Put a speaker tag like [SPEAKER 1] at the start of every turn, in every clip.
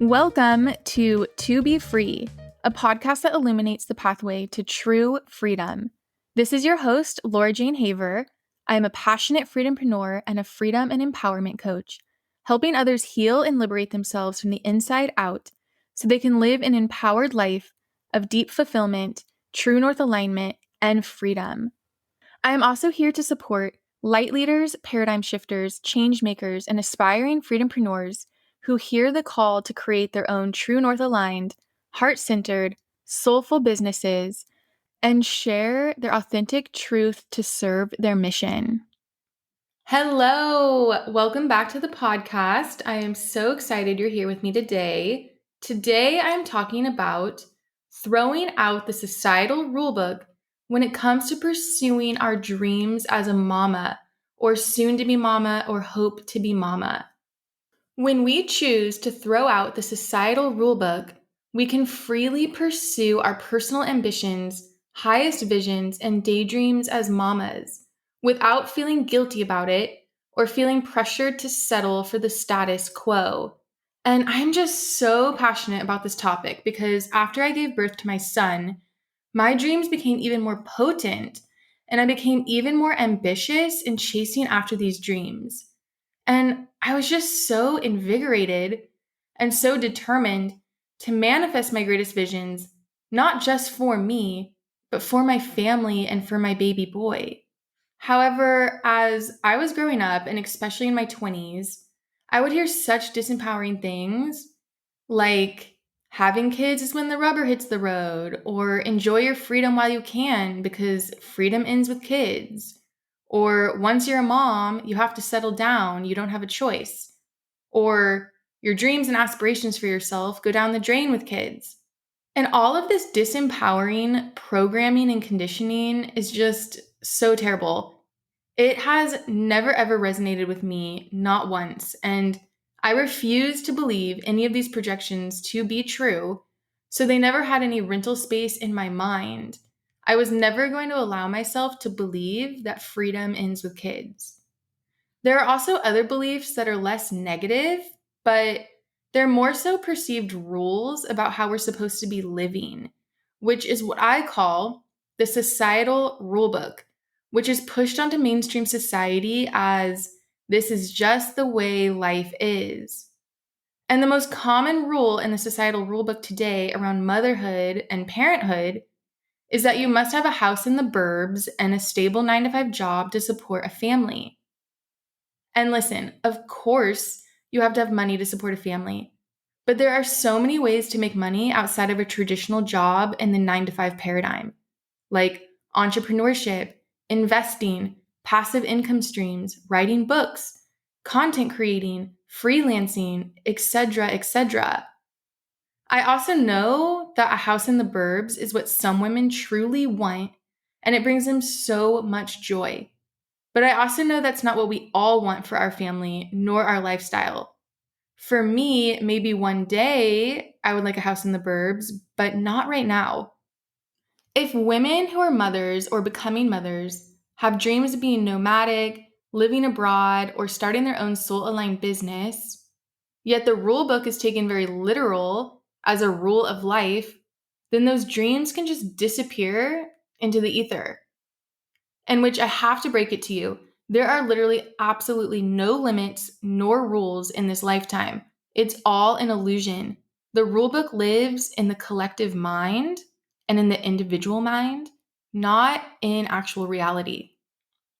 [SPEAKER 1] Welcome to Be Free, a podcast that illuminates the pathway to true freedom. This is your host, Laura Jane Haver. I am a passionate freedompreneur and a freedom and empowerment coach, helping others heal and liberate themselves from the inside out so they can live an empowered life of deep fulfillment, true north alignment, and freedom. I am also here to support light leaders, paradigm shifters, change makers, and aspiring freedompreneurs who hear the call to create their own true north aligned, heart-centered, soulful businesses and share their authentic truth to serve their mission. Hello, welcome back to the podcast. I am so excited you're here with me today. Today I'm talking about throwing out the societal rulebook when it comes to pursuing our dreams as a mama or soon to be mama or hope to be mama. When we choose to throw out the societal rulebook, we can freely pursue our personal ambitions, highest visions, and daydreams as mamas without feeling guilty about it or feeling pressured to settle for the status quo. And I'm just so passionate about this topic because after I gave birth to my son, my dreams became even more potent and I became even more ambitious in chasing after these dreams. And I was just so invigorated and so determined to manifest my greatest visions, not just for me, but for my family and for my baby boy. However, as I was growing up, and especially in my 20s, I would hear such disempowering things like having kids is when the rubber hits the road, or enjoy your freedom while you can because freedom ends with kids. Or once you're a mom, you have to settle down. You don't have a choice. Or your dreams and aspirations for yourself go down the drain with kids. And all of this disempowering programming and conditioning is just so terrible. It has never ever resonated with me, not once. And I refuse to believe any of these projections to be true. So they never had any rental space in my mind. I was never going to allow myself to believe that freedom ends with kids. There are also other beliefs that are less negative, but they're more so perceived rules about how we're supposed to be living, which is what I call the societal rulebook, which is pushed onto mainstream society as this is just the way life is. And the most common rule in the societal rulebook today around motherhood and parenthood is that you must have a house in the burbs and a stable 9-to-5 job to support a family. And listen, of course, you have to have money to support a family, but there are so many ways to make money outside of a traditional job in the 9-to-5 paradigm, like entrepreneurship, investing, passive income streams, writing books, content creating, freelancing, etc., etc. I also know that a house in the burbs is what some women truly want, and it brings them so much joy. But I also know that's not what we all want for our family, nor our lifestyle. For me, maybe one day I would like a house in the burbs, but not right now. If women who are mothers or becoming mothers have dreams of being nomadic, living abroad, or starting their own soul-aligned business, yet the rule book is taken very literal as a rule of life, then those dreams can just disappear into the ether. In which I have to break it to you, there are literally absolutely no limits nor rules in this lifetime. It's all an illusion. The rule book lives in the collective mind and in the individual mind, not in actual reality.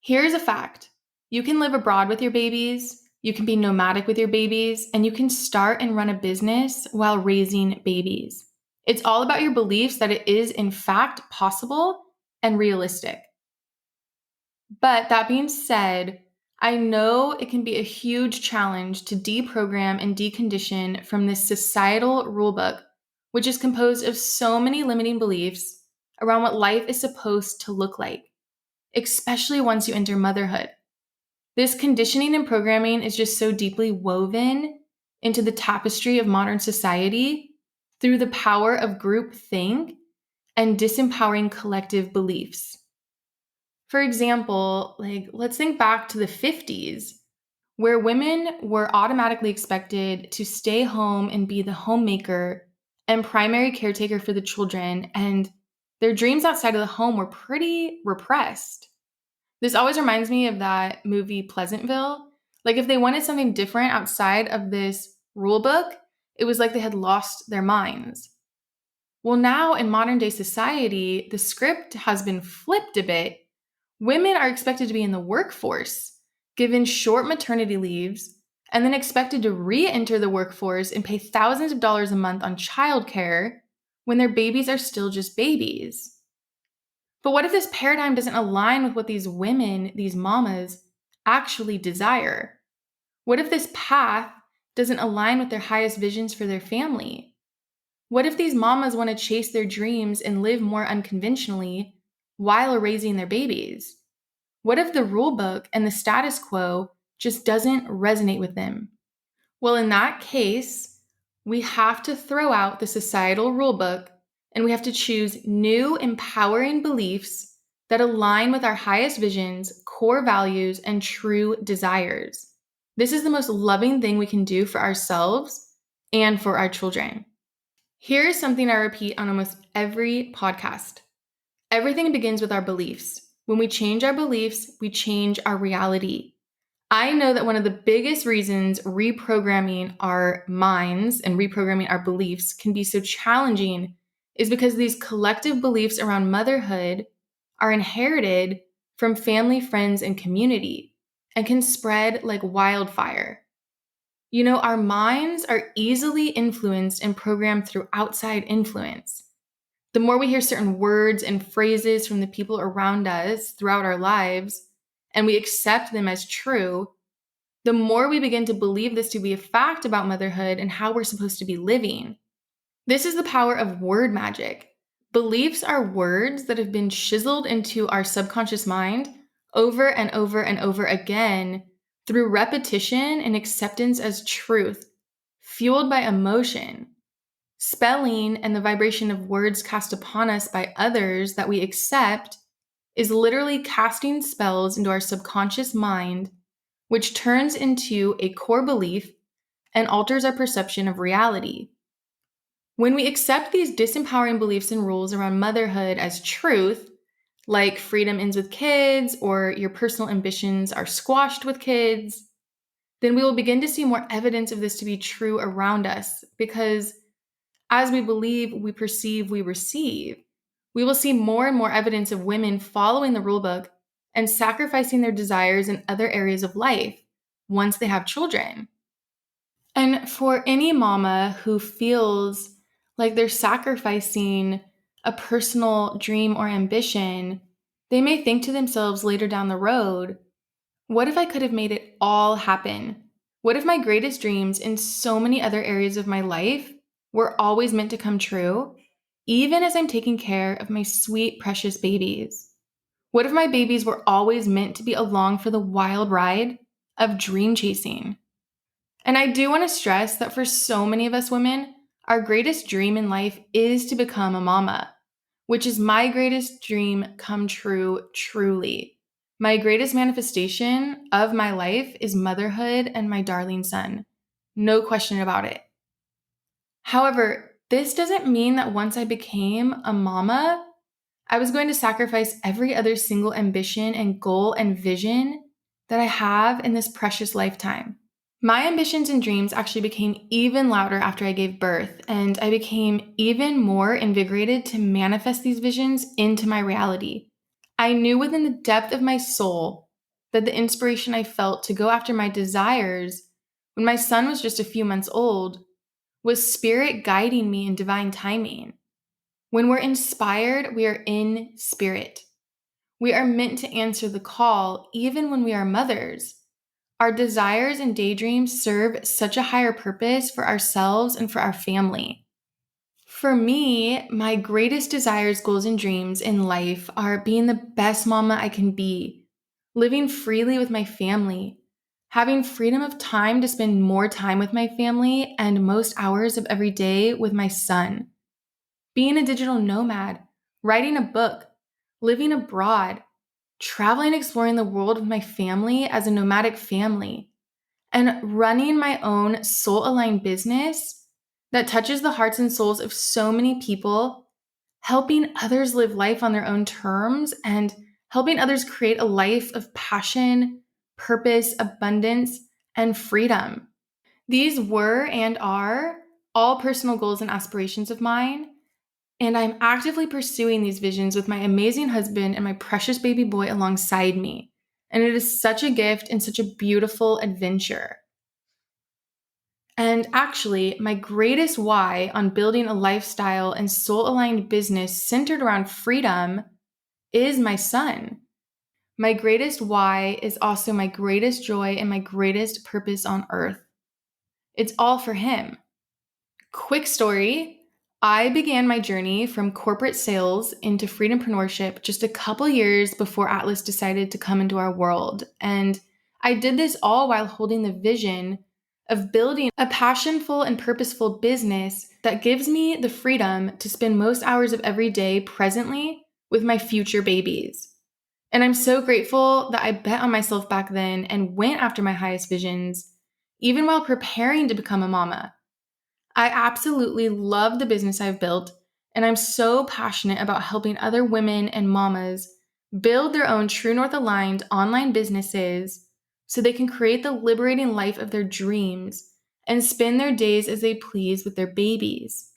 [SPEAKER 1] Here's a fact. You can live abroad with your babies, you can be nomadic with your babies, and you can start and run a business while raising babies. It's all about your beliefs that it is in fact possible and realistic. But that being said, I know it can be a huge challenge to deprogram and decondition from this societal rulebook, which is composed of so many limiting beliefs around what life is supposed to look like, especially once you enter motherhood. This conditioning and programming is just so deeply woven into the tapestry of modern society through the power of groupthink and disempowering collective beliefs. For example, let's think back to the 50s where women were automatically expected to stay home and be the homemaker and primary caretaker for the children, and their dreams outside of the home were pretty repressed. This always reminds me of that movie Pleasantville. Like, if they wanted something different outside of this rule book, it was like they had lost their minds. Well, now in modern day society, the script has been flipped a bit. Women are expected to be in the workforce, given short maternity leaves, and then expected to re enter the workforce and pay thousands of dollars a month on childcare when their babies are still just babies. But what if this paradigm doesn't align with what these women, these mamas, actually desire? What if this path doesn't align with their highest visions for their family? What if these mamas want to chase their dreams and live more unconventionally while raising their babies? What if the rule book and the status quo just doesn't resonate with them? Well, in that case, we have to throw out the societal rule book and we have to choose new, empowering beliefs that align with our highest visions, core values, and true desires. This is the most loving thing we can do for ourselves and for our children. Here is something I repeat on almost every podcast. Everything begins with our beliefs. When we change our beliefs, we change our reality. I know that one of the biggest reasons reprogramming our minds and reprogramming our beliefs can be so challenging is because these collective beliefs around motherhood are inherited from family, friends, and community and can spread like wildfire. You know, our minds are easily influenced and programmed through outside influence. The more we hear certain words and phrases from the people around us throughout our lives, and we accept them as true, the more we begin to believe this to be a fact about motherhood and how we're supposed to be living. This is the power of word magic. Beliefs are words that have been chiseled into our subconscious mind over and over and over again through repetition and acceptance as truth, fueled by emotion. Spelling and the vibration of words cast upon us by others that we accept is literally casting spells into our subconscious mind, which turns into a core belief and alters our perception of reality. When we accept these disempowering beliefs and rules around motherhood as truth, like freedom ends with kids or your personal ambitions are squashed with kids, then we will begin to see more evidence of this to be true around us, because as we believe, we perceive, we receive. We will see more and more evidence of women following the rulebook and sacrificing their desires in other areas of life once they have children. And for any mama who feels like they're sacrificing a personal dream or ambition, they may think to themselves later down the road, what if I could have made it all happen? What if my greatest dreams in so many other areas of my life were always meant to come true, even as I'm taking care of my sweet, precious babies? What if my babies were always meant to be along for the wild ride of dream chasing? And I do want to stress that for so many of us women, our greatest dream in life is to become a mama, which is my greatest dream come true, truly. My greatest manifestation of my life is motherhood and my darling son. No question about it. However, this doesn't mean that once I became a mama, I was going to sacrifice every other single ambition and goal and vision that I have in this precious lifetime. My ambitions and dreams actually became even louder after I gave birth, and I became even more invigorated to manifest these visions into my reality. I knew within the depth of my soul that the inspiration I felt to go after my desires when my son was just a few months old was spirit guiding me in divine timing. When we're inspired, we are in spirit. We are meant to answer the call even when we are mothers. Our desires and daydreams serve such a higher purpose for ourselves and for our family. For me, my greatest desires, goals, and dreams in life are being the best mama I can be, living freely with my family, having freedom of time to spend more time with my family and most hours of every day with my son, being a digital nomad, writing a book, living abroad, traveling and exploring the world with my family as a nomadic family, and running my own soul-aligned business that touches the hearts and souls of so many people, helping others live life on their own terms and helping others create a life of passion, purpose, abundance, and freedom. These were and are all personal goals and aspirations of mine, and I'm actively pursuing these visions with my amazing husband and my precious baby boy alongside me. And it is such a gift and such a beautiful adventure. And actually, my greatest why on building a lifestyle and soul-aligned business centered around freedom is my son. My greatest why is also my greatest joy and my greatest purpose on earth. It's all for him. Quick story. I began my journey from corporate sales into freedompreneurship just a couple years before Atlas decided to come into our world. And I did this all while holding the vision of building a passionful and purposeful business that gives me the freedom to spend most hours of every day presently with my future babies. And I'm so grateful that I bet on myself back then and went after my highest visions, even while preparing to become a mama. I absolutely love the business I've built, and I'm so passionate about helping other women and mamas build their own true north aligned online businesses so they can create the liberating life of their dreams and spend their days as they please with their babies.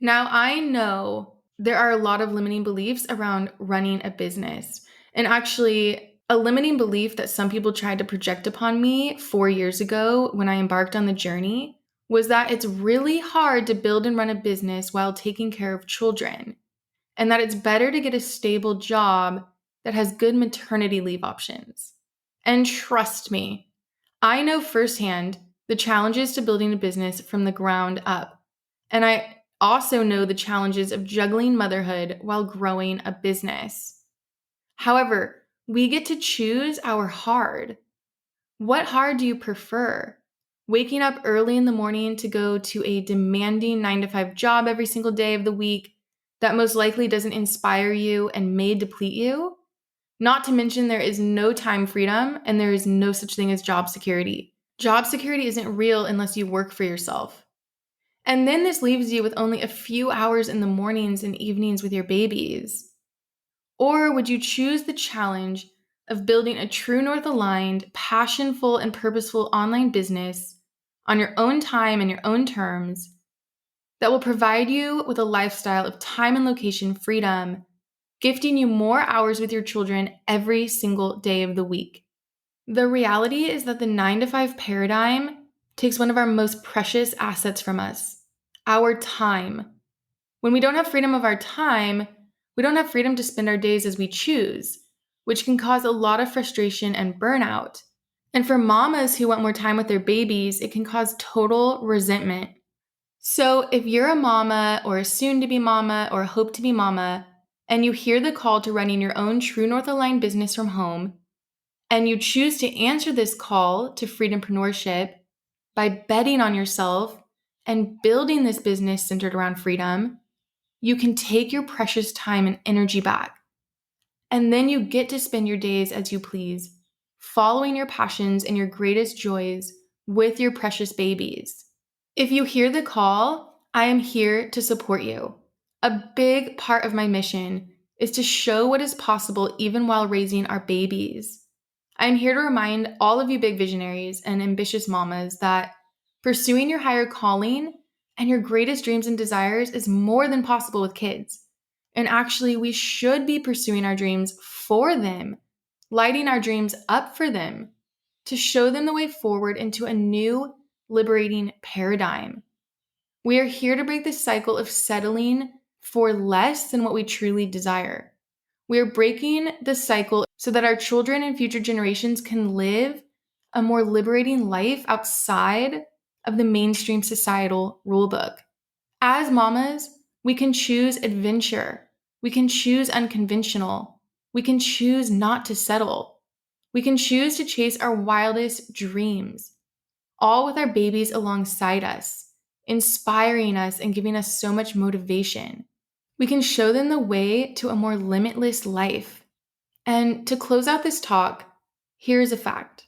[SPEAKER 1] Now, I know there are a lot of limiting beliefs around running a business, and actually, a limiting belief that some people tried to project upon me 4 years ago when I embarked on the journey was that it's really hard to build and run a business while taking care of children, and that it's better to get a stable job that has good maternity leave options. And trust me, I know firsthand the challenges to building a business from the ground up. And I also know the challenges of juggling motherhood while growing a business. However, we get to choose our hard. What hard do you prefer? Waking up early in the morning to go to a demanding 9 to 5 job every single day of the week that most likely doesn't inspire you and may deplete you? Not to mention there is no time freedom and there is no such thing as job security. Job security isn't real unless you work for yourself. And then this leaves you with only a few hours in the mornings and evenings with your babies. Or would you choose the challenge of building a true north aligned, passionful, and purposeful online business on your own time and your own terms that will provide you with a lifestyle of time and location freedom, gifting you more hours with your children every single day of the week? The reality is that the 9 to 5 paradigm takes one of our most precious assets from us, our time. When we don't have freedom of our time, we don't have freedom to spend our days as we choose, which can cause a lot of frustration and burnout. And for mamas who want more time with their babies, it can cause total resentment. So if you're a mama or a soon-to-be mama or a hope-to-be mama, and you hear the call to running your own true north aligned business from home, and you choose to answer this call to freedompreneurship by betting on yourself and building this business centered around freedom, you can take your precious time and energy back. And then you get to spend your days as you please, following your passions and your greatest joys with your precious babies. If you hear the call, I am here to support you. A big part of my mission is to show what is possible even while raising our babies. I'm here to remind all of you big visionaries and ambitious mamas that pursuing your higher calling and your greatest dreams and desires is more than possible with kids. And actually, we should be pursuing our dreams for them, lighting our dreams up for them, to show them the way forward into a new, liberating paradigm. We are here to break the cycle of settling for less than what we truly desire. We are breaking the cycle so that our children and future generations can live a more liberating life outside of the mainstream societal rulebook. As mamas, we can choose adventure. We can choose unconventional. We can choose not to settle. We can choose to chase our wildest dreams, all with our babies alongside us, inspiring us and giving us so much motivation. We can show them the way to a more limitless life. And to close out this talk, here's a fact.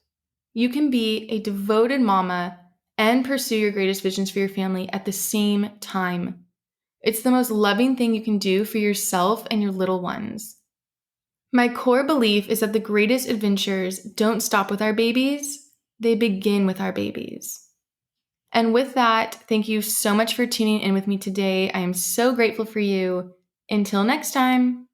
[SPEAKER 1] you can be a devoted mama and pursue your greatest visions for your family at the same time. It's the most loving thing you can do for yourself and your little ones. My core belief is that the greatest adventures don't stop with our babies, they begin with our babies. And with that, thank you so much for tuning in with me today. I am so grateful for you. Until next time.